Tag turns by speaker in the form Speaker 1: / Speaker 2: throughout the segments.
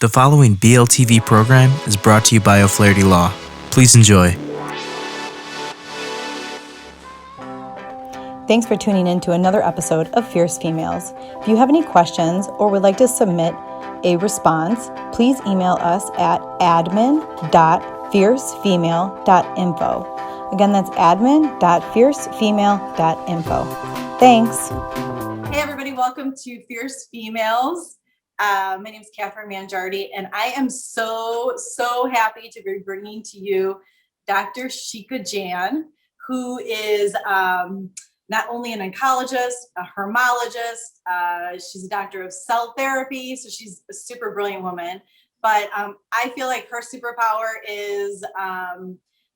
Speaker 1: The following BLTV program is brought to you by O'Flaherty Law. Please enjoy.
Speaker 2: Thanks for tuning in to another episode of Fierce Females. If you have any questions or would like to submit a response, please email us at admin.fiercefemale.info. Again, that's admin.fiercefemale.info. Thanks.
Speaker 3: Hey everybody, welcome to Fierce Females. My name is Catherine Mangiardi, and I am so happy to be bringing to you Dr. Shika Jain, who is not only an oncologist, a hermologist, she's a doctor of cell therapy, so she's a super brilliant woman. But I feel like her superpower is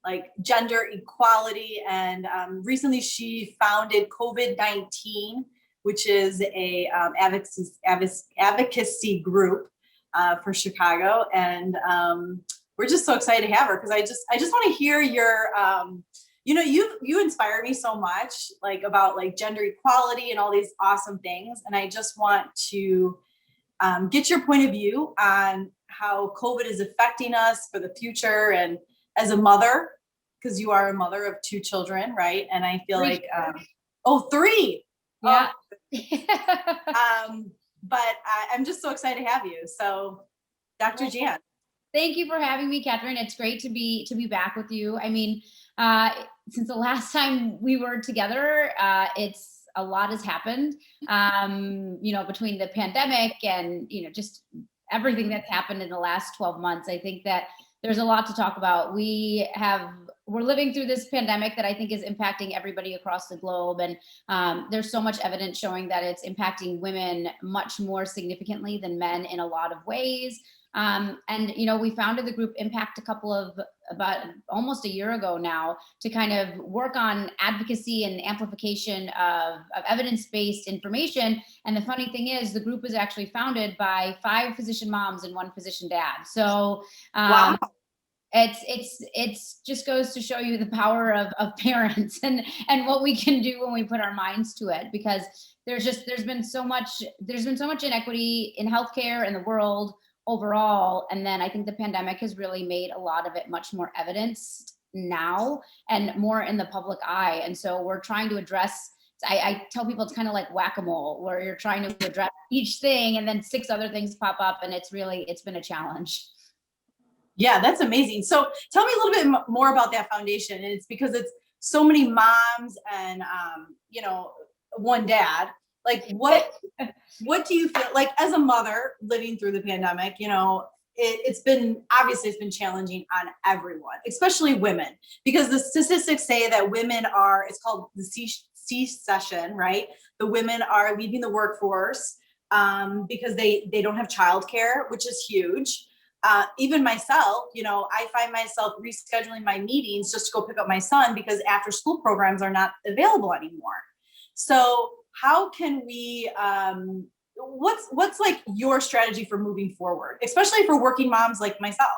Speaker 3: like gender equality, and recently she founded COVID-19, which is a advocacy group for Chicago, and we're just so excited to have her because I just want to hear your, you inspire me so much, like about like gender equality and all these awesome things, and I just want to get your point of view on how COVID is affecting us for the future, and as a mother, because you are a mother of 2 children, right? And I feel like, three.
Speaker 4: Yeah.
Speaker 3: But I'm just so excited to have you. So, Dr. Jain.
Speaker 4: Thank you for having me, Catherine. It's great to be back with you. I mean, since the last time we were together, it's a lot has happened. Between the pandemic and just everything that's happened in the last 12 months. I think that there's a lot to talk about. We're living through this pandemic that I think is impacting everybody across the globe. And there's so much evidence showing that it's impacting women much more significantly than men in a lot of ways. We founded the group Impact about almost a year ago now to kind of work on advocacy and amplification of evidence-based information. And the funny thing is the group was actually founded by 5 physician moms and 1 physician dad. So
Speaker 3: wow.
Speaker 4: It's just goes to show you the power of parents and what we can do when we put our minds to it, because there's been so much inequity in healthcare in the world overall. And then I think the pandemic has really made a lot of it much more evidenced now and more in the public eye. And so we're trying to address, I tell people it's kind of like whack-a-mole, where you're trying to address each thing and then 6 other things pop up, and it's been a challenge.
Speaker 3: Yeah, that's amazing. So tell me a little bit more about that foundation. And it's because it's so many moms and, 1 dad. Like what do you feel like as a mother living through the pandemic? It's been challenging on everyone, especially women, because the statistics say that women it's called the C-session, right? The women are leaving the workforce because they don't have childcare, which is huge. Even myself, I find myself rescheduling my meetings just to go pick up my son because after school programs are not available anymore. So how can we, what's like your strategy for moving forward, especially for working moms like myself?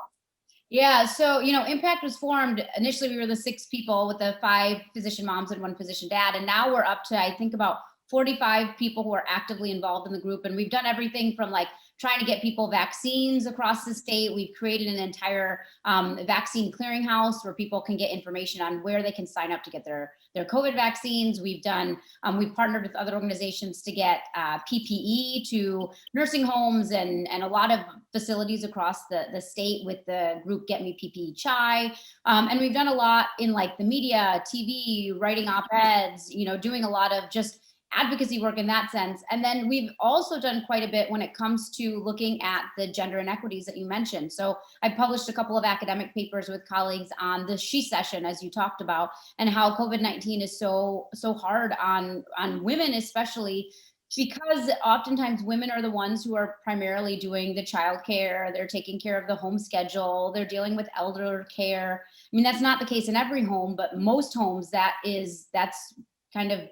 Speaker 4: Yeah. So, Impact was formed. Initially, we were the 6 people with the 5 physician moms and 1 physician dad. And now we're up to, I think, about 45 people who are actively involved in the group. And we've done everything from like trying to get people vaccines across the state. We've created an entire vaccine clearinghouse where people can get information on where they can sign up to get their COVID vaccines. We've partnered with other organizations to get PPE to nursing homes and a lot of facilities across the state with the group Get Me PPE Chai. And we've done a lot in like the media, TV, writing op-eds, doing a lot of just advocacy work in that sense. And then we've also done quite a bit when it comes to looking at the gender inequities that you mentioned. So I published a couple of academic papers with colleagues on the She session, as you talked about, and how COVID-19 is so hard on women, especially because oftentimes women are the ones who are primarily doing the childcare. They're taking care of the home schedule. They're dealing with elder care. I mean, that's not the case in every home, but most homes that's kind of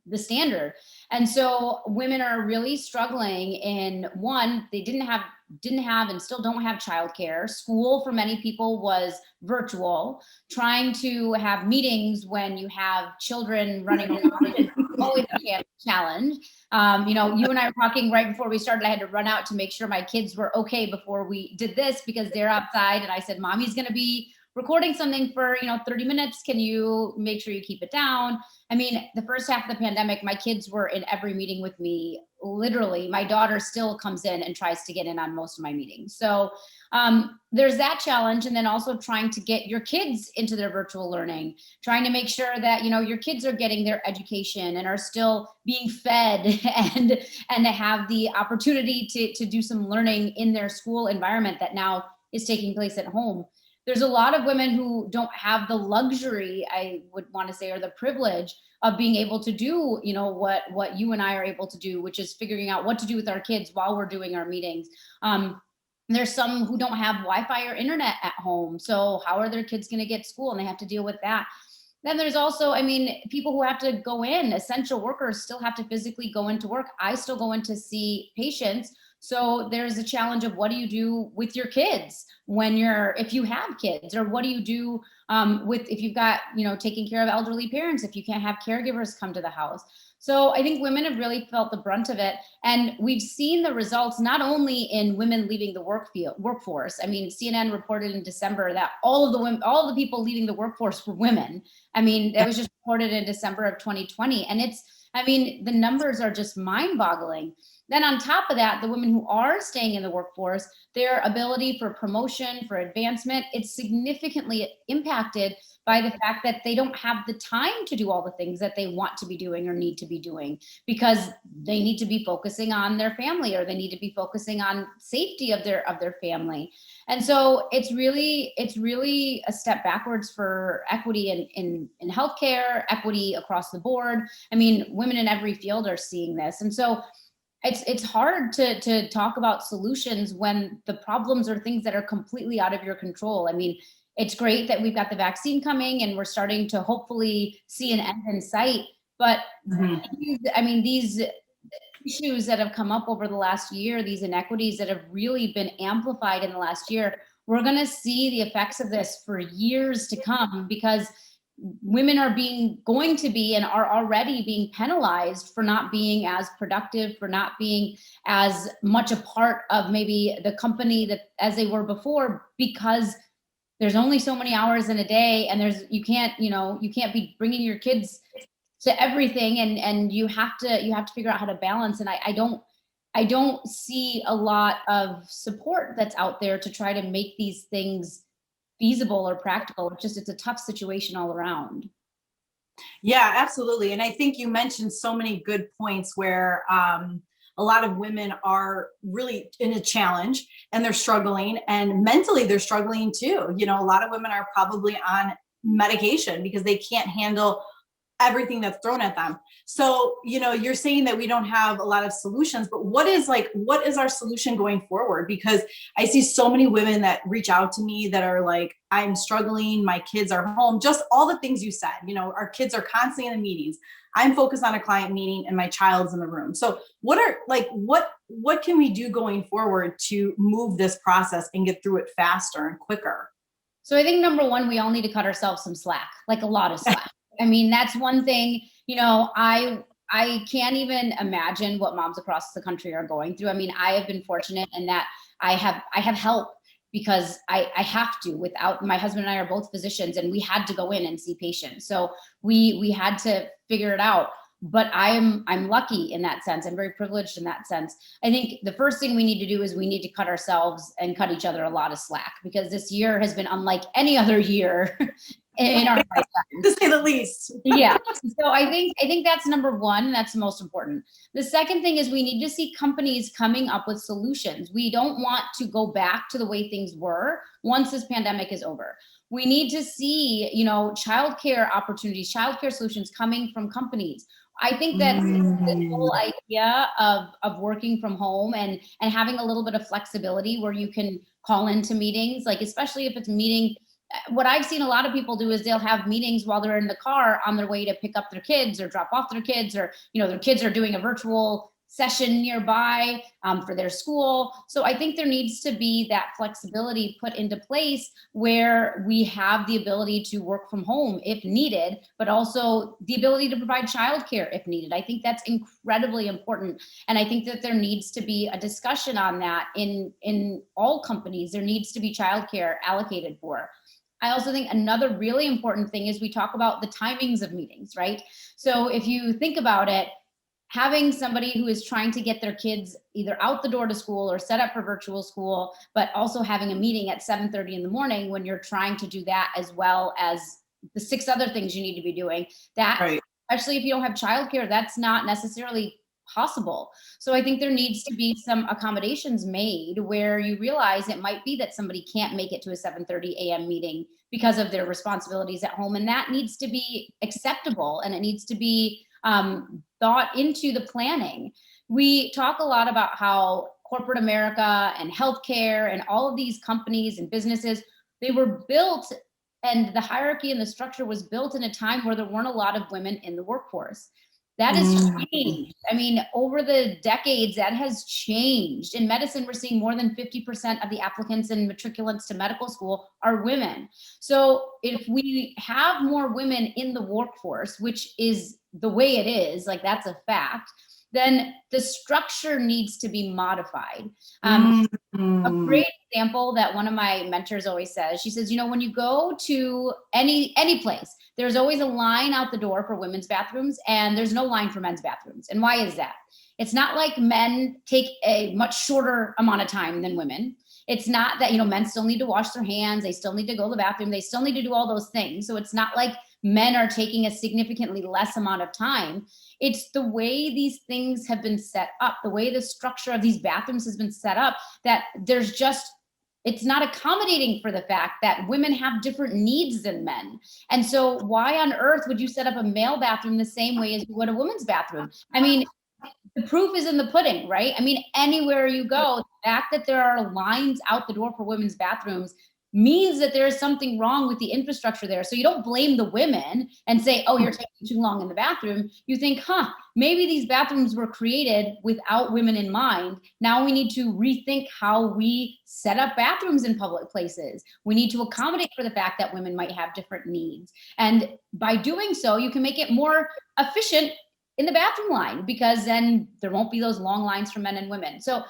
Speaker 4: the standard. And so women are really struggling in they didn't have and still don't have childcare. School for many people was virtual. Trying to have meetings when you have children running around always a challenge. You and I were talking right before we started. I had to run out to make sure my kids were okay before we did this because they're outside. And I said, Mommy's going to be recording something for 30 minutes. Can you make sure you keep it down? I mean, the first half of the pandemic, my kids were in every meeting with me. Literally, my daughter still comes in and tries to get in on most of my meetings. So there's that challenge. And then also trying to get your kids into their virtual learning, trying to make sure that, your kids are getting their education and are still being fed and to have the opportunity to do some learning in their school environment that now is taking place at home. There's a lot of women who don't have the luxury, I would want to say, or the privilege of being able to do, what you and I are able to do, which is figuring out what to do with our kids while we're doing our meetings. There's some who don't have Wi-Fi or internet at home. So how are their kids going to get school? And they have to deal with that. Then there's also, people who have to go in, essential workers still have to physically go into work. I still go in to see patients. So there's a challenge of what do you do with your kids if you have kids, or what do you do if you've got, taking care of elderly parents, if you can't have caregivers come to the house. So I think women have really felt the brunt of it. And we've seen the results not only in women leaving the workforce. CNN reported in December that all of the people leaving the workforce were women. That was just reported in December of 2020. And the numbers are just mind-boggling. Then on top of that, the women who are staying in the workforce, their ability for promotion, for advancement, it's significantly impacted by the fact that they don't have the time to do all the things that they want to be doing or need to be doing because they need to be focusing on their family, or they need to be focusing on safety of their family. And so it's really a step backwards for equity in healthcare, equity across the board. Women in every field are seeing this. And so it's hard to talk about solutions when the problems are things that are completely out of your control. It's great that we've got the vaccine coming and we're starting to hopefully see an end in sight. But these issues that have come up over the last year, these inequities that have really been amplified in the last year, we're going to see the effects of this for years to come, because women are going to be and are already being penalized for not being as productive, for not being as much a part of maybe the company that as they were before, because there's only so many hours in a day, and you can't be bringing your kids to everything, and you have to figure out how to balance. And I don't see a lot of support that's out there to try to make these things feasible or practical. It's a tough situation all around.
Speaker 3: Yeah, absolutely. And I think you mentioned so many good points where a lot of women are really in a challenge and they're struggling, and mentally they're struggling too. A lot of women are probably on medication because they can't handle everything that's thrown at them. So, you're saying that we don't have a lot of solutions, but what is our solution going forward? Because I see so many women that reach out to me that are like, I'm struggling, my kids are home, just all the things you said. Our kids are constantly in the meetings. I'm focused on a client meeting and my child's in the room. So what can we do going forward to move this process and get through it faster and quicker?
Speaker 4: So I think number one, we all need to cut ourselves some slack, like a lot of slack. That's one thing, I can't even imagine what moms across the country are going through. I have been fortunate in that I have help because I have to. Without, my husband and I are both physicians, and we had to go in and see patients. So we had to figure it out. But I'm lucky in that sense. I'm very privileged in that sense. I think the first thing we need to do is we need to cut ourselves and cut each other a lot of slack, because this year has been unlike any other year in our lifetime,
Speaker 3: to say the least.
Speaker 4: Yeah. So I think that's number one. That's the most important. The second thing is we need to see companies coming up with solutions. We don't want to go back to the way things were once this pandemic is over. We need to see, childcare opportunities, childcare solutions coming from companies. I think that the whole idea of working from home and having a little bit of flexibility where you can call into meetings, like especially if it's a meeting. What I've seen a lot of people do is they'll have meetings while they're in the car on their way to pick up their kids or drop off their kids, or their kids are doing a virtual session nearby for their school. So I think there needs to be that flexibility put into place where we have the ability to work from home if needed, but also the ability to provide childcare if needed. I think that's incredibly important. And I think that there needs to be a discussion on that in all companies. There needs to be childcare allocated for. I also think another really important thing is we talk about the timings of meetings, right? So if you think about it, having somebody who is trying to get their kids either out the door to school or set up for virtual school, but also having a meeting at 7:30 in the morning when you're trying to do that as well as the 6 other things you need to be doing, that,
Speaker 3: Right.
Speaker 4: especially if you don't have childcare, that's not necessarily possible. So I think there needs to be some accommodations made where you realize it might be that somebody can't make it to a 7:30 a.m. meeting because of their responsibilities at home. And that needs to be acceptable, and it needs to be thought into the planning. We talk a lot about how corporate America and healthcare and all of these companies and businesses, they were built, and the hierarchy and the structure was built in a time where there weren't a lot of women in the workforce. That has changed. I mean, over the decades, that has changed. In medicine, we're seeing more than 50% of the applicants and matriculants to medical school are women. So if we have more women in the workforce, which is the way it is, like that's a fact, then the structure needs to be modified. A great example that one of my mentors always says, she says, you know, when you go to any place, there's always a line out the door for women's bathrooms and there's no line for men's bathrooms. And why is that? It's not like men take a much shorter amount of time than women. It's not that, you know, men still need to wash their hands. They still need to go to the bathroom. They still need to do all those things. So it's not like men are taking a significantly less amount of time. It's the way these things have been set up, the way the structure of these bathrooms has been set up, that there's just, it's not accommodating for the fact that women have different needs than men. And so why on earth would you set up a male bathroom the same way as you would a woman's bathroom? I mean, the proof is in the pudding, right? I mean, anywhere you go, the fact that there are lines out the door for women's bathrooms means that there's something wrong with the infrastructure there. So you don't blame the women and say, oh, you're taking too long in the bathroom. You think, maybe these bathrooms were created without women in mind. Now we need to rethink how we set up bathrooms in public places. We need to accommodate for the fact that women might have different needs. And by doing so, you can make it more efficient in the bathroom line, because then there won't be those long lines for men and women. So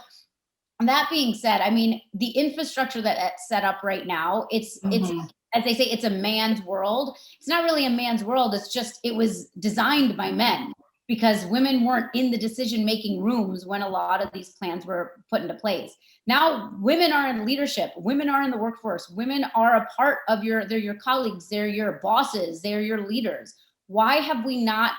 Speaker 4: that being said, I mean, the infrastructure that's set up right now, it's as they say, it's a man's world. It's not really a man's world. It's just, it was designed by men because women weren't in the decision-making rooms when a lot of these plans were put into place. Now women are in leadership, women are in the workforce, women are a part of they're your colleagues, they're your bosses, they're your leaders. Why have we not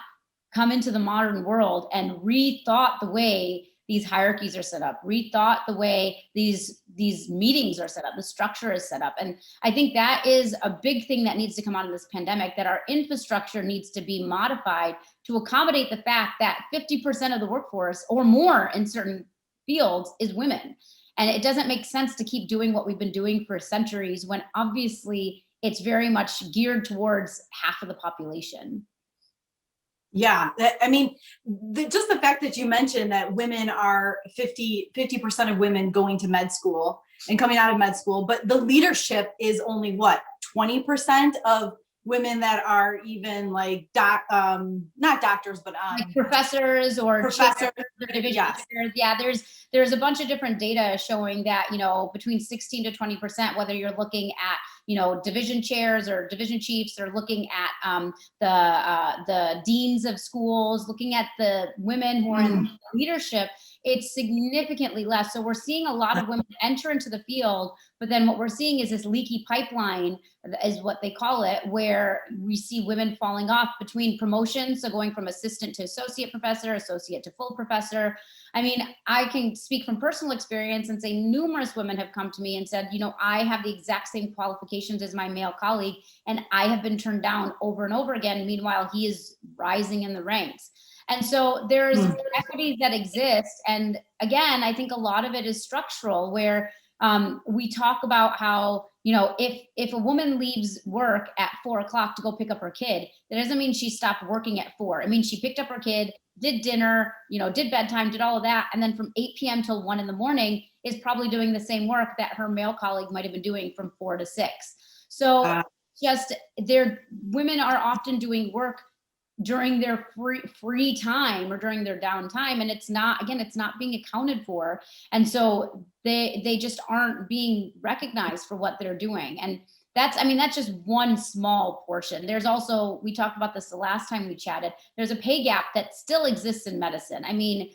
Speaker 4: come into the modern world and rethought the way these hierarchies are set up, rethought the way these meetings are set up, the structure is set up? And I think that is a big thing that needs to come out of this pandemic, that our infrastructure needs to be modified to accommodate the fact that 50% of the workforce or more in certain fields is women. And it doesn't make sense to keep doing what we've been doing for centuries when obviously it's very much geared towards half of the population.
Speaker 3: Yeah, I mean, just the fact that you mentioned that women are 50% of women going to med school and coming out of med school, but the leadership is only what, 20% of women that are even like not doctors, but
Speaker 4: like professors or
Speaker 3: professors,
Speaker 4: division chairs. Yeah, there's a bunch of different data showing that, you know, between 16 to 20%, whether you're looking at, you know, division chairs or division chiefs, or looking at the deans of schools, looking at the women who are in leadership, it's significantly less. So we're seeing a lot of women enter into the field, but then what we're seeing is this leaky pipeline, is what they call it, where we see women falling off between promotions. So going from assistant to associate professor, associate to full professor. I mean, I can speak from personal experience and say numerous women have come to me and said, you know, I have the exact same qualifications as my male colleague, and I have been turned down over and over again. Meanwhile, he is rising in the ranks. And so there's equities that exist. And again, I think a lot of it is structural, where We talk about how, you know, if a woman leaves work at 4 o'clock to go pick up her kid, that doesn't mean she stopped working at 4. It means she picked up her kid, did dinner, you know, did bedtime, did all of that. And then from 8 p.m. till 1 in the morning is probably doing the same work that her male colleague might've been doing from 4 to 6. So women are often doing work during their free time or during their downtime, and it's not being accounted for, and so they just aren't being recognized for what they're doing. And that's just one small portion. There's also, we talked about this the last time we chatted, there's a pay gap that still exists in medicine. I mean,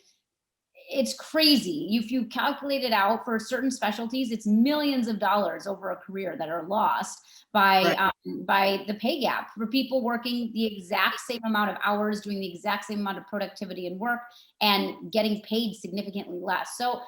Speaker 4: it's crazy. If you calculate it out for certain specialties, it's millions of dollars over a career that are lost by the pay gap for people working the exact same amount of hours, doing the exact same amount of productivity and work, and getting paid significantly less. So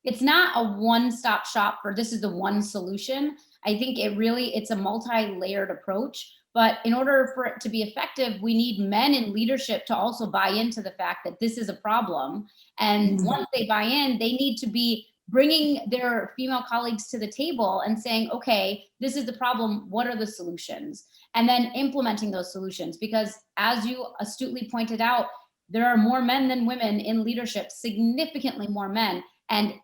Speaker 4: it's not a one-stop shop for this is the one solution. I think it's a multi-layered approach. But in order for it to be effective, we need men in leadership to also buy into the fact that this is a problem. And once they buy in, they need to be bringing their female colleagues to the table and saying, okay, this is the problem. What are the solutions? And then implementing those solutions. Because as you astutely pointed out, there are more men than women in leadership, significantly more men. And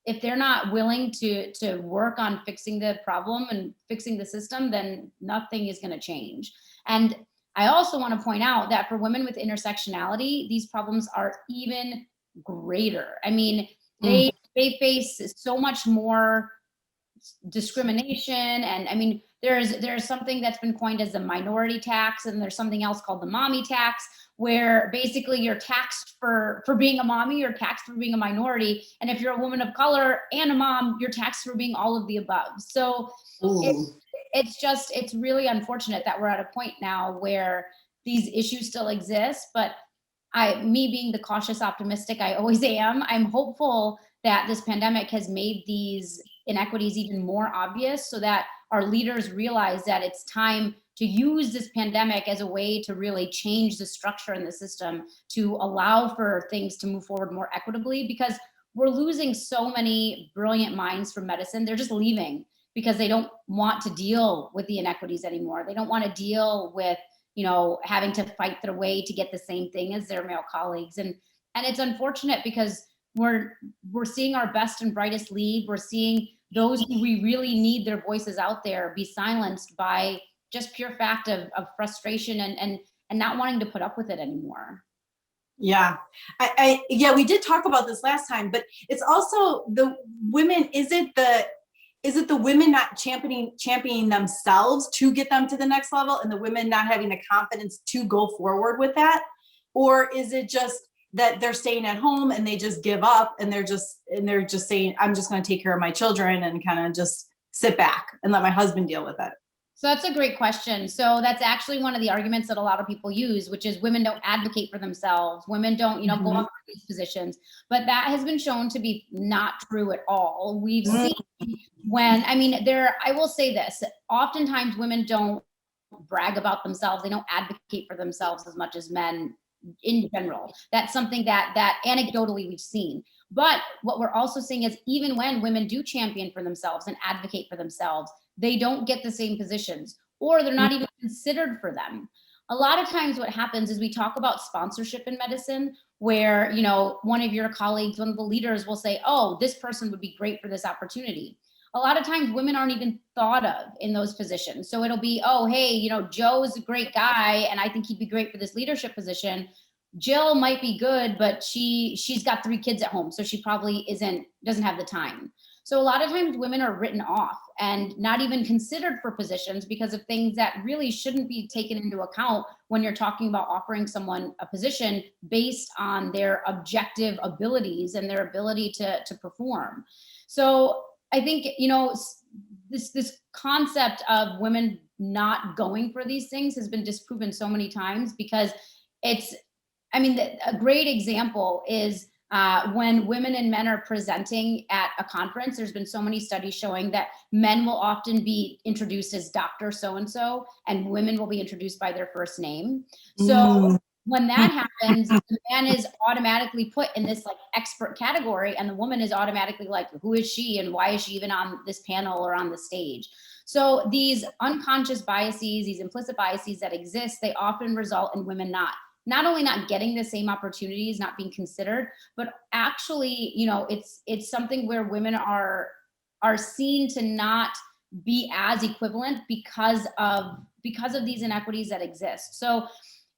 Speaker 4: if they're not willing to work on fixing the problem and fixing the system, then nothing is going to change. And I also want to point out that for women with intersectionality, these problems are even greater. I mean, they face so much more discrimination. And I mean, there's something that's been coined as the minority tax, and there's something else called the mommy tax, where basically you're taxed for being a mommy, you're taxed for being a minority. And if you're a woman of color and a mom, you're taxed for being all of the above. So it's really unfortunate that we're at a point now where these issues still exist. But me being the cautious optimistic I always am, I'm hopeful that this pandemic has made these inequities even more obvious, so that our leaders realize that it's time to use this pandemic as a way to really change the structure in the system to allow for things to move forward more equitably, because we're losing so many brilliant minds from medicine. They're just leaving because they don't want to deal with the inequities anymore. They don't want to deal with, you know, having to fight their way to get the same thing as their male colleagues. And it's unfortunate because we're seeing our best and brightest lead. We're seeing those who we really need their voices out there be silenced by just pure fact of frustration and not wanting to put up with it anymore.
Speaker 3: Yeah, we did talk about this last time, but it's also the women. Is it the women not championing themselves to get them to the next level, and the women not having the confidence to go forward with that? Or is it just that they're staying at home and they just give up and they're just saying, I'm just going to take care of my children and kind of just sit back and let my husband deal with it?
Speaker 4: So that's a great question. So that's actually one of the arguments that a lot of people use, which is women don't advocate for themselves. Women don't, go up for these positions. But that has been shown to be not true at all. We've seen I will say this, oftentimes women don't brag about themselves. They don't advocate for themselves as much as men in general. That's something that anecdotally we've seen. But what we're also seeing is even when women do champion for themselves and advocate for themselves, they don't get the same positions, or they're not even considered for them. A lot of times what happens is we talk about sponsorship in medicine, where, one of your colleagues, one of the leaders will say, oh, this person would be great for this opportunity. A lot of times women aren't even thought of in those positions. So it'll be, oh, hey, Joe's a great guy and I think he'd be great for this leadership position. Jill might be good, but she's got 3 kids at home, so she probably doesn't have the time. So a lot of times women are written off and not even considered for positions because of things that really shouldn't be taken into account when you're talking about offering someone a position based on their objective abilities and their ability to perform. So I think, this concept of women not going for these things has been disproven so many times, because a great example is when women and men are presenting at a conference. There's been so many studies showing that men will often be introduced as Dr. So-and-so, and women will be introduced by their first name. So when that happens, the man is automatically put in this like expert category, and the woman is automatically like, who is she and why is she even on this panel or on the stage? So these unconscious biases, these implicit biases that exist, they often result in women not only not getting the same opportunities, not being considered, but actually, you know, it's something where women are seen to not be as equivalent because of these inequities that exist. So,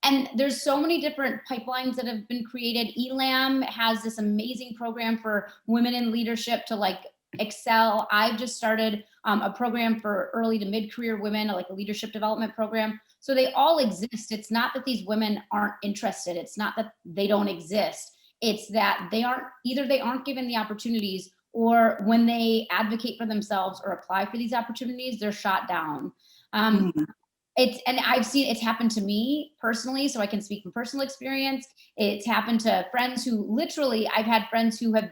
Speaker 4: and there's so many different pipelines that have been created. ELAM has this amazing program for women in leadership to like excel. I've just started a program for early to mid-career women, like a leadership development program. So they all exist. It's not that these women aren't interested. It's not that they don't exist. It's that they aren't given the opportunities, or when they advocate for themselves or apply for these opportunities, they're shot down. And I've seen it's happened to me personally, so I can speak from personal experience. It's happened to friends who literally, I've had friends who have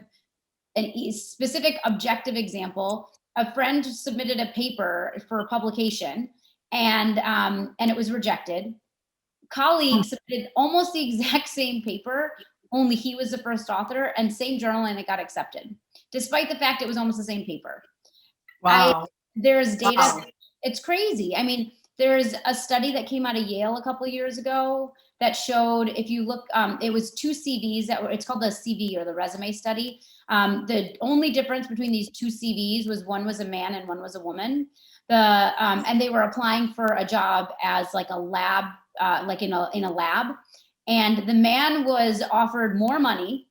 Speaker 4: a specific objective example. A friend submitted a paper for publication, and it was rejected. Colleagues submitted almost the exact same paper, only he was the first author, and same journal, and it got accepted, despite the fact it was almost the same paper.
Speaker 3: Wow.
Speaker 4: There's data.
Speaker 3: Wow.
Speaker 4: It's crazy. I mean, there's a study that came out of Yale a couple of years ago that showed, if you look, it was 2 CVs it's called the CV, or the resume study. The only difference between these 2 CVs was one was a man and one was a woman. And they were applying for a job as like a lab, like in a lab. And the man was offered more money.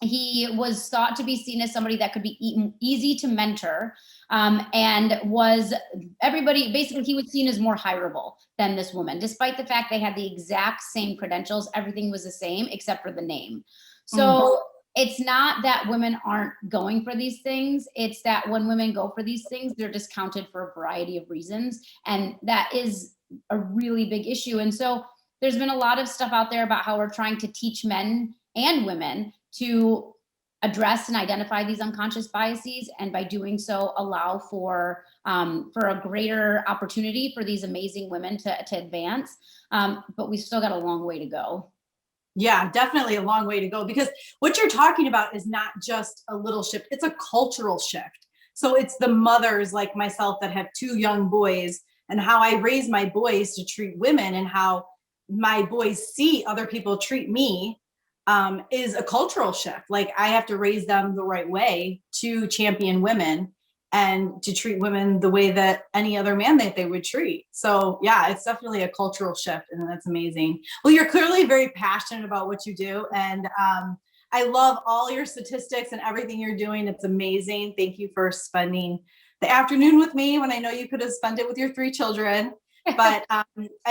Speaker 4: He was thought to be seen as somebody that could be easy to mentor, and was basically he was seen as more hireable than this woman, despite the fact they had the exact same credentials. Everything was the same except for the name. So it's not that women aren't going for these things. It's that when women go for these things, they're discounted for a variety of reasons. And that is a really big issue. And so there's been a lot of stuff out there about how we're trying to teach men and women to address and identify these unconscious biases, and by doing so allow for a greater opportunity for these amazing women to advance, but we've still got a long way to go.
Speaker 3: Yeah, definitely a long way to go, because what you're talking about is not just a little shift, it's a cultural shift. So it's the mothers like myself that have 2 young boys, and how I raise my boys to treat women, and how my boys see other people treat me, is a cultural shift. Like, I have to raise them the right way to champion women and to treat women the way that any other man that they would treat. So yeah, it's definitely a cultural shift, and that's amazing. Well, you're clearly very passionate about what you do, and I love all your statistics and everything you're doing. It's amazing. Thank you for spending the afternoon with me when I know you could have spent it with your 3 children. But I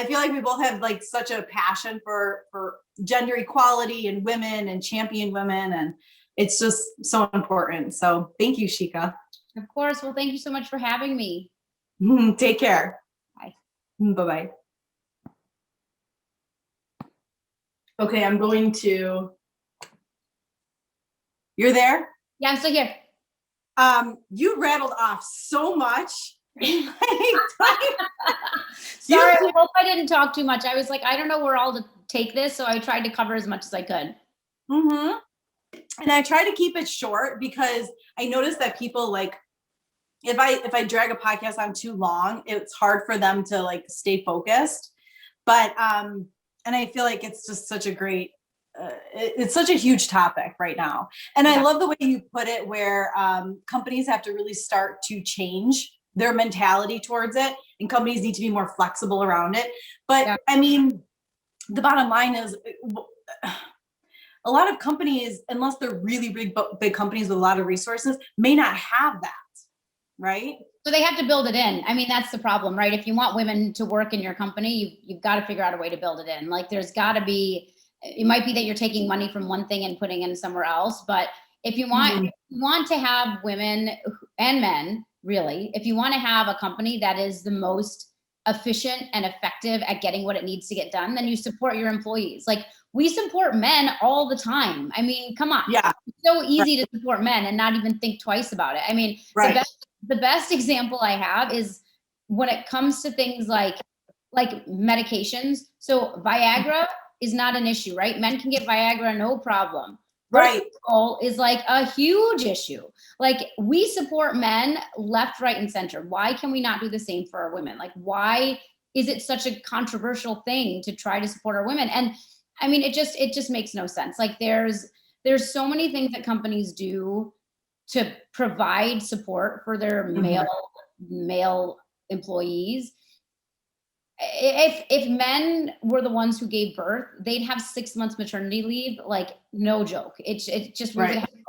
Speaker 3: feel like we both have like such a passion for gender equality and women and champion women, and it's just so important. So thank you, Shika.
Speaker 4: Of course. Well, thank you so much for having me.
Speaker 3: Take care.
Speaker 4: Bye.
Speaker 3: Bye-bye. Okay, I'm going to, you're there?
Speaker 4: Yeah, I'm still here.
Speaker 3: You rattled off so much.
Speaker 4: Sorry, I hope I didn't talk too much. I was like, I don't know where all to take this, so I tried to cover as much as I could.
Speaker 3: And I try to keep it short, because I noticed that people, like, if I drag a podcast on too long, it's hard for them to like stay focused. But and I feel like it's just such a great it's such a huge topic right now. And I love the way you put it, where companies have to really start to change their mentality towards it, and companies need to be more flexible around it. But I mean, the bottom line is, a lot of companies, unless they're really big companies with a lot of resources, may not have that, right?
Speaker 4: So they have to build it in. I mean, that's the problem, right? If you want women to work in your company, you've got to figure out a way to build it in. Like, there's got to be, it might be that you're taking money from one thing and putting it in somewhere else. But if you want to have women and men, really, if you want to have a company that is the most efficient and effective at getting what it needs to get done, then you support your employees. Like, we support men all the time. I mean, come on.
Speaker 3: Yeah.
Speaker 4: It's so easy to support men and not even think twice about it. I mean, the best example I have is when it comes to things like medications. So Viagra is not an issue, right? Men can get Viagra, no problem.
Speaker 3: Right.
Speaker 4: Birth control is like a huge issue. Like, we support men left, right, and center. Why can we not do the same for our women? Like, why is it such a controversial thing to try to support our women? And I mean, it just makes no sense. Like, there's so many things that companies do to provide support for their male employees. If men were the ones who gave birth, they'd have 6 months maternity leave, like, no joke. It just really
Speaker 3: Right.
Speaker 4: happen.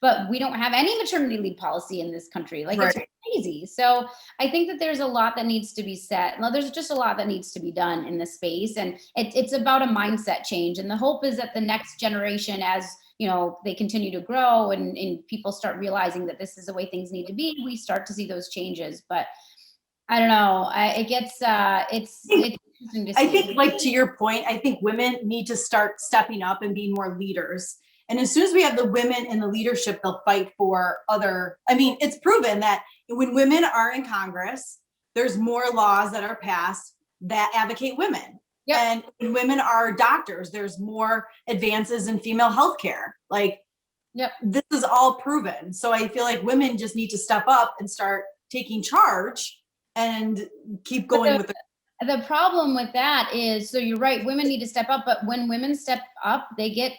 Speaker 4: But we don't have any maternity leave policy in this country. Like,
Speaker 3: Right.
Speaker 4: it's crazy. So I think that there's a lot that needs to be said. Well, there's just a lot that needs to be done in this space, and it's about a mindset change. And the hope is that the next generation, as you know, they continue to grow and people start realizing that this is the way things need to be, we start to see those changes. But I don't know. It's interesting to see.
Speaker 3: I think, like, to your point, I think women need to start stepping up and being more leaders. And as soon as we have the women in the leadership, they'll fight for I mean, it's proven that when women are in Congress, there's more laws that are passed that advocate women.
Speaker 4: Yep.
Speaker 3: And when women are doctors, there's more advances in female healthcare. Like,
Speaker 4: Yep.
Speaker 3: This is all proven. So I feel like women just need to step up and start taking charge and keep going with it.
Speaker 4: The problem with that is, so you're right, women need to step up, but when women step up, they get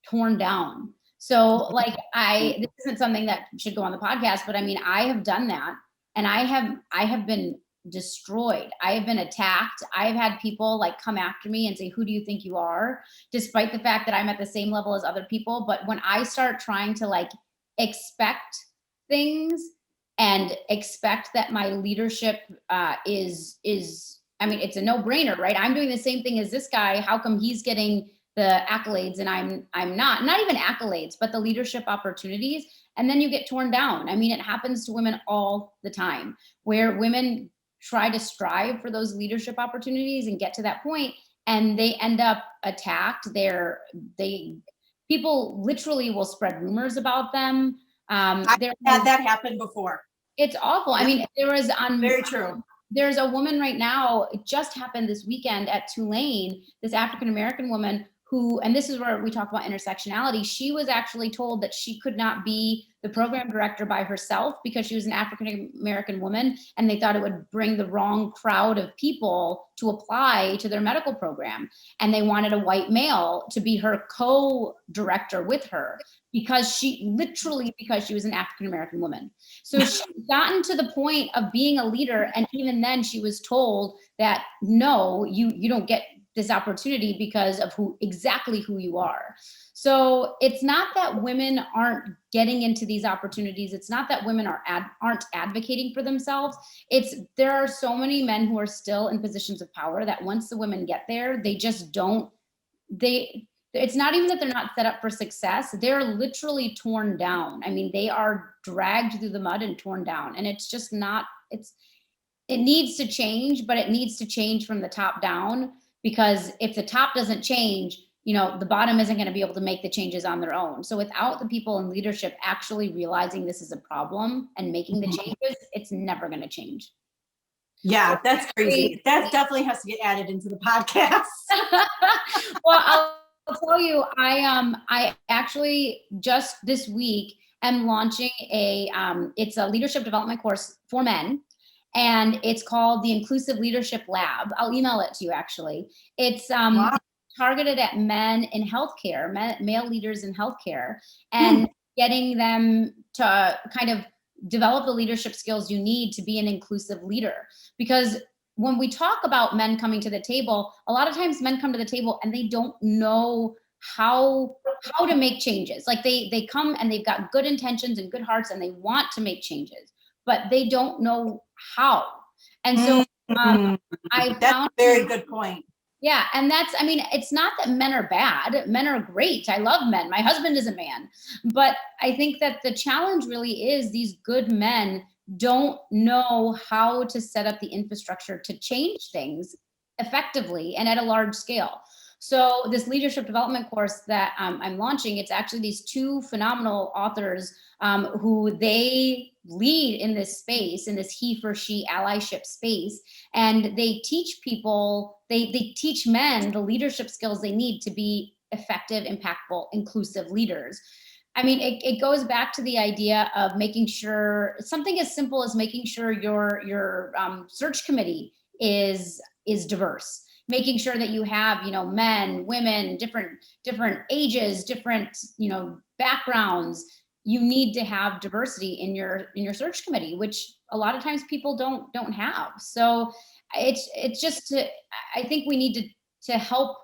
Speaker 4: torn down. So like, this isn't something that should go on the podcast, but I mean, I have done that, and I have been destroyed. I have been attacked. I've had people like come after me and say, who do you think you are? Despite the fact that I'm at the same level as other people. But when I start trying to like expect things and expect that my leadership is I mean, it's a no-brainer, right? I'm doing the same thing as this guy. How come he's getting the accolades and I'm not? Not even accolades, but the leadership opportunities. And then you get torn down. I mean, it happens to women all the time, where women try to strive for those leadership opportunities and get to that point, and they end up attacked. People literally will spread rumors about them.
Speaker 3: I've had that happen before.
Speaker 4: It's awful.
Speaker 3: Yep.
Speaker 4: I mean, there was
Speaker 3: very true.
Speaker 4: There's a woman right now, it just happened this weekend at Tulane, this African-American woman who, and this is where we talk about intersectionality, she was actually told that she could not be the program director by herself because she was an African-American woman, and they thought it would bring the wrong crowd of people to apply to their medical program. And they wanted a white male to be her co-director with her because she was an African-American woman. So she's gotten to the point of being a leader, and even then she was told that, no, you don't get this opportunity because of exactly who you are. So it's not that women aren't getting into these opportunities. It's not that women aren't advocating for themselves. There are so many men who are still in positions of power that once the women get there, they just don't, it's not even that they're not set up for success. They're literally torn down. I mean, they are dragged through the mud and torn down. And it's just not, it needs to change, but it needs to change from the top down, because if the top doesn't change, the bottom isn't going to be able to make the changes on their own. So without the people in leadership actually realizing this is a problem and making the changes, it's never going to change.
Speaker 3: Yeah, that's crazy. That definitely has to get added into the podcast.
Speaker 4: Well, I'll tell you, I actually just this week am launching it's a leadership development course for men. And it's called the Inclusive Leadership Lab. I'll email it to you, actually. It's targeted at men in healthcare, male leaders in healthcare, and getting them to kind of develop the leadership skills you need to be an inclusive leader. Because when we talk about men coming to the table, a lot of times men come to the table and they don't know how to make changes. Like they come and they've got good intentions and good hearts and they want to make changes, but they don't know how. And so
Speaker 3: that's a very good point.
Speaker 4: Yeah. And it's not that men are bad. Men are great. I love men. My husband is a man. But I think that the challenge really is these good men don't know how to set up the infrastructure to change things effectively and at a large scale. So this leadership development course that I'm launching, it's actually these two phenomenal authors who they lead in this space, in this he for she allyship space. And they teach people, they teach men the leadership skills they need to be effective, impactful, inclusive leaders. I mean, it goes back to the idea of making sure something as simple as making sure your search committee is diverse, making sure that you have, you know, men, women, different ages, different, you know, backgrounds. You need to have diversity in your search committee, which a lot of times people don't have. So it's just I think we need to help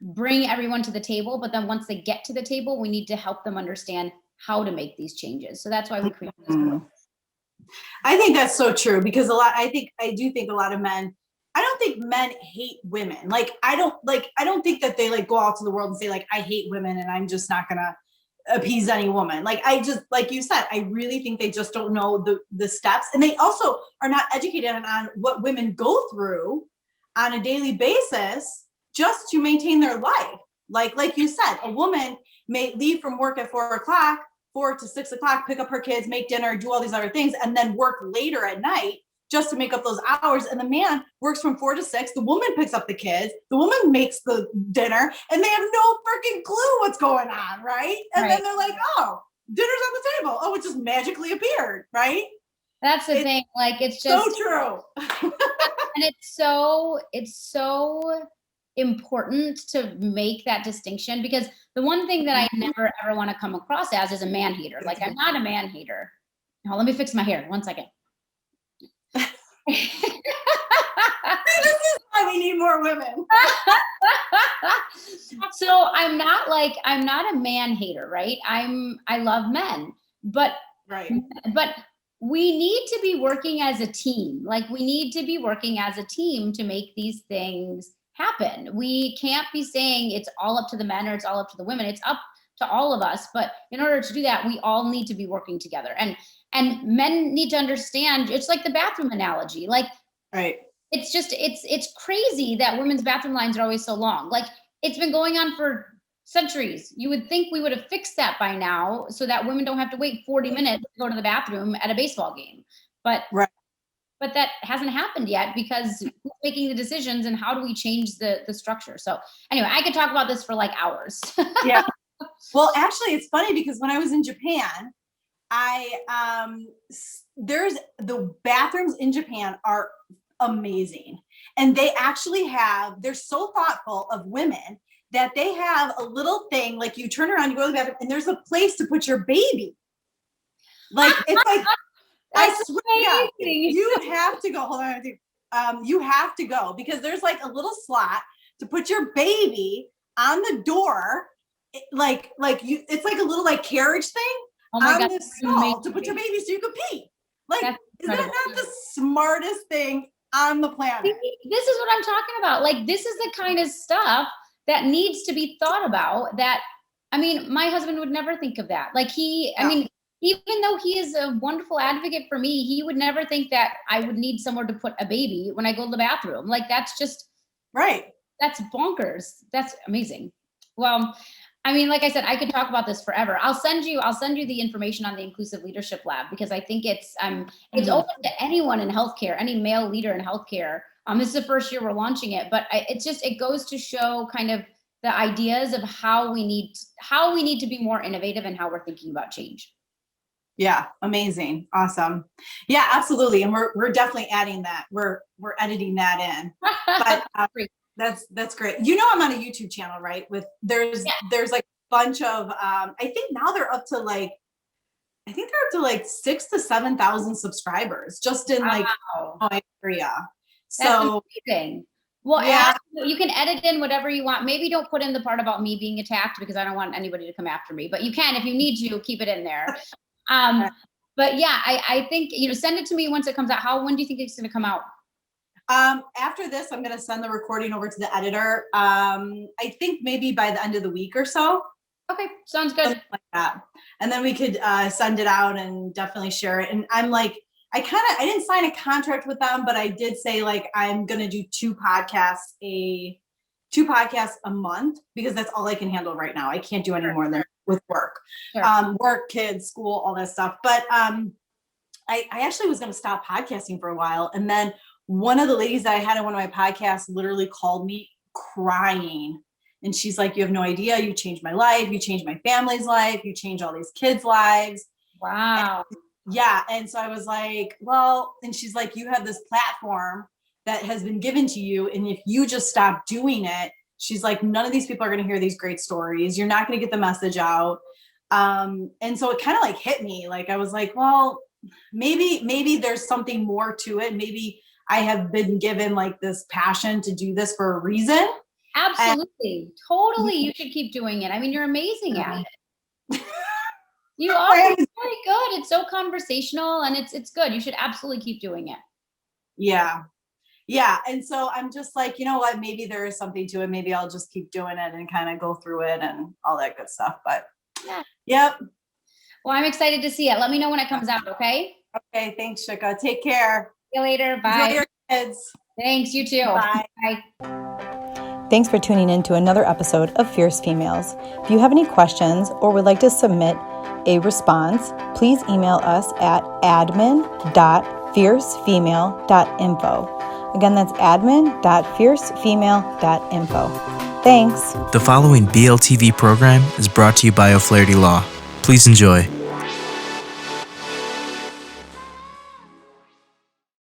Speaker 4: bring everyone to the table, but then once they get to the table, we need to help them understand how to make these changes. So that's why we created this program.
Speaker 3: I think that's so true, because I do think a lot of men, I don't think men hate women. Like, I don't think that they like go out to the world and say like, I hate women and I'm just not gonna appease any woman. Like, I just, like you said, I really think they just don't know the steps. And they also are not educated on what women go through on a daily basis just to maintain their life. Like you said, a woman may leave from work at 4 o'clock, 4 to 6 o'clock, pick up her kids, make dinner, do all these other things, and then work later at night just to make up those hours. And the man works from 4 to 6. The woman picks up the kids. The woman makes the dinner, and they have no freaking clue what's going on, right? And then they're like, oh, dinner's on the table. Oh, it just magically appeared, right?
Speaker 4: That's the thing. Like, it's just
Speaker 3: so true.
Speaker 4: And it's so important to make that distinction, because the one thing that I never ever want to come across as is a man hater. Like, I'm not a man hater. Oh, let me fix my hair. 1 second.
Speaker 3: This is why we need more women.
Speaker 4: So I'm not a man hater, right? I love men, but we need to be working as a team. Like, we need to be working as a team to make these things happen. We can't be saying it's all up to the men or it's all up to the women. It's up to all of us. But in order to do that, we all need to be working together. And men need to understand, it's like the bathroom analogy. Like, it's just, it's crazy that women's bathroom lines are always so long. Like, it's been going on for centuries. You would think we would have fixed that by now so that women don't have to wait 40 minutes to go to the bathroom at a baseball game. But that hasn't happened yet, because who's making the decisions and how do we change the structure? So anyway, I could talk about this for like hours.
Speaker 3: Yeah. Well, actually, it's funny because when I was in Japan, there's the bathrooms in Japan are amazing. And they actually they're so thoughtful of women that they have a little thing, like you turn around, you go to the bathroom, and there's a place to put your baby. Like, it's like, I swear to God, you have to go. Hold on. You have to go, because there's like a little slot to put your baby on the door. It's like a little like carriage thing on the stall to put your baby so you can pee. Like, is that not the smartest thing on the planet?
Speaker 4: This is what I'm talking about. Like, this is the kind of stuff that needs to be thought about. That, I mean, my husband would never think of that. Like, I mean, even though he is a wonderful advocate for me, he would never think that I would need somewhere to put a baby when I go to the bathroom. Like, that's just that's bonkers. That's amazing. Well, I mean, like I said, I could talk about this forever. I'll send you the information on the Inclusive Leadership Lab, because I think it's open to anyone in healthcare, any male leader in healthcare. This is the first year we're launching it, but it goes to show kind of the ideas of how we need to be more innovative and how we're thinking about change.
Speaker 3: Yeah, amazing, awesome. Yeah, absolutely, and we're definitely adding that. We're editing that in. But that's great. You know, I'm on a YouTube channel, right? There's like a bunch of I think now they're up to like 6,000 to 7,000 subscribers just in like my area. So
Speaker 4: that's amazing. Well, you can edit in whatever you want. Maybe don't put in the part about me being attacked, because I don't want anybody to come after me. But you can, if you need to, keep it in there. But yeah, I think, send it to me once it comes out. When do you think it's going to come out?
Speaker 3: After this, I'm going to send the recording over to the editor. I think maybe by the end of the week or so.
Speaker 4: Okay, sounds good.
Speaker 3: Something like that. And then we could send it out and definitely share it. And I'm like, I didn't sign a contract with them, but I did say like, I'm going to do 2 podcasts podcasts a month because that's all I can handle right now. I can't do any more than with work,
Speaker 4: Sure.
Speaker 3: work, kids, school, all that stuff. But I actually was going to stop podcasting for a while. And then one of the ladies that I had on one of my podcasts literally called me crying. And she's like, you have no idea. You changed my life. You changed my family's life. You changed all these kids' lives.
Speaker 4: Wow.
Speaker 3: Yeah. And so I was like, well, and she's like, you have this platform that has been given to you. And if you just stop doing it, she's like, none of these people are going to hear these great stories. You're not going to get the message out. And so it kind of like hit me. Like, I was like, well, maybe there's something more to it. Maybe I have been given like this passion to do this for a reason.
Speaker 4: Absolutely. Totally. You should keep doing it. I mean, you're amazing at it. You are very good. It's so conversational and it's good. You should absolutely keep doing it.
Speaker 3: Yeah. Yeah. And so I'm just like, you know what, maybe there is something to it. Maybe I'll just keep doing it and kind of go through it and all that good stuff. But
Speaker 4: yeah.
Speaker 3: Yep.
Speaker 4: Well, I'm excited to see it. Let me know when it comes out. Okay.
Speaker 3: Okay. Thanks, Shika. Take care.
Speaker 4: See you later. Bye.
Speaker 3: Enjoy your kids.
Speaker 4: Thanks. You too.
Speaker 3: Bye.
Speaker 4: Bye.
Speaker 2: Thanks for tuning in to another episode of Fierce Females. If you have any questions or would like to submit a response, please email us at admin.fiercefemale.info. Again, that's admin.fiercefemale.info. Thanks.
Speaker 1: The following BLTV program is brought to you by O'Flaherty Law. Please enjoy.